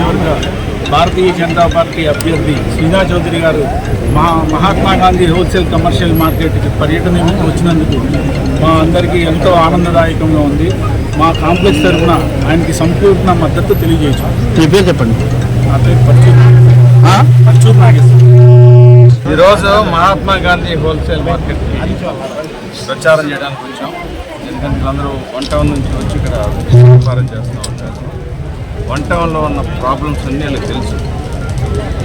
నియోజకవర్గ భారతీయ జనతా పార్టీ అభ్యర్థి శ్రీనా చౌదరి గారు మహాత్మా గాంధీ హోల్సేల్ కమర్షియల్ మార్కెట్కి పర్యటన నిమిత్తం వచ్చినందుకు మా అందరికీ ఎంతో ఆనందదాయకంగా ఉంది. మా కాంప్లెక్స్ తరఫున ఆయనకి సంపూర్ణ మద్దతు తెలియజేయచ్చు. మీ పేరు చెప్పండి. నా పేరు పర్చూర్ నాగేశ్వర. ఈరోజు మహాత్మా గాంధీ హోల్సేల్ మార్కెట్కి ప్రచారం చేయడానికి వచ్చాం. ఎందుకంటే వీళ్ళందరూ వన్ టౌన్ నుంచి వచ్చి ఇక్కడ వ్యాపారం చేస్తూ ఉంటారు. వన్ టౌన్లో ఉన్న ప్రాబ్లమ్స్ అన్నీ వాళ్ళకి తెలుసు.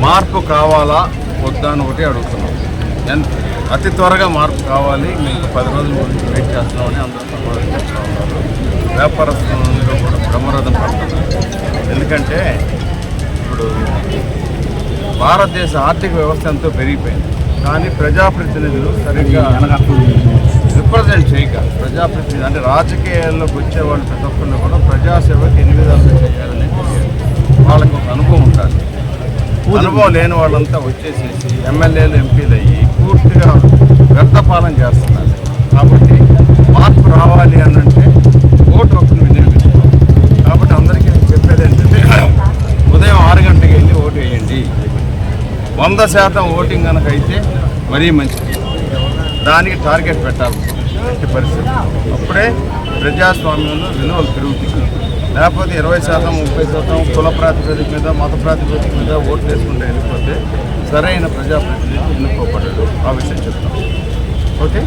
మార్పు కావాలా వద్దా అని ఒకటి అడుగుతున్నాం. అతి త్వరగా మార్పు కావాలి, మీకు 10 రోజుల గురించి వెయిట్ చేస్తున్నామని అందరూ సమాధానం చేస్తూ ఉన్నారు. వ్యాపారస్తులు కూడా బ్రహ్మరథం పడుతున్నారు. ఎందుకంటే ఇప్పుడు భారతదేశ ఆర్థిక వ్యవస్థ ఎంతో పెరిగిపోయింది, కానీ ప్రజాప్రతినిధులు సరిగ్గా రిప్రజెంట్ చేయక, ప్రజాప్రతినిధులు అంటే రాజకీయాల్లోకి వచ్చేవాళ్ళు ప్రతి ఒక్కళ్ళు కూడా ప్రజాసేవకి ఎన్ని విధాలుగా చేయాలని వాళ్ళకి ఒక అనుభవం ఉండాలి. అనుభవం లేని వాళ్ళంతా వచ్చేసేసి ఎమ్మెల్యేలు ఎంపీలు అయ్యి పూర్తిగా వ్యర్థపాలన చేస్తున్నారు. కాబట్టి మార్పు రావాలి అనంటే ఓటు హక్కును వినియోగించుకోవాలి. కాబట్టి అందరికీ చెప్పేది ఏంటంటే ఉదయం 6 గంటలకు వెళ్ళి ఓటు వేయండి. 100% ఓటింగ్ కనుక అయితే మరీ మంచిది. దానికి టార్గెట్ పెట్టాలి ఎట్టి పరిస్థితి. అప్పుడే ప్రజాస్వామ్యంలో విలువలు పెరుగుతాయి. లేకపోతే 20%, 30% కుల ప్రాతిపదిక మీద, మత ప్రాతిపదిక మీద ఓట్లు వేసుకుంటూ వెళ్ళిపోతే సరైన ప్రజాప్రతినిధి ఎన్నుకోబడ్డాడు. ఆ విషయం చెప్తాం. ఓకే.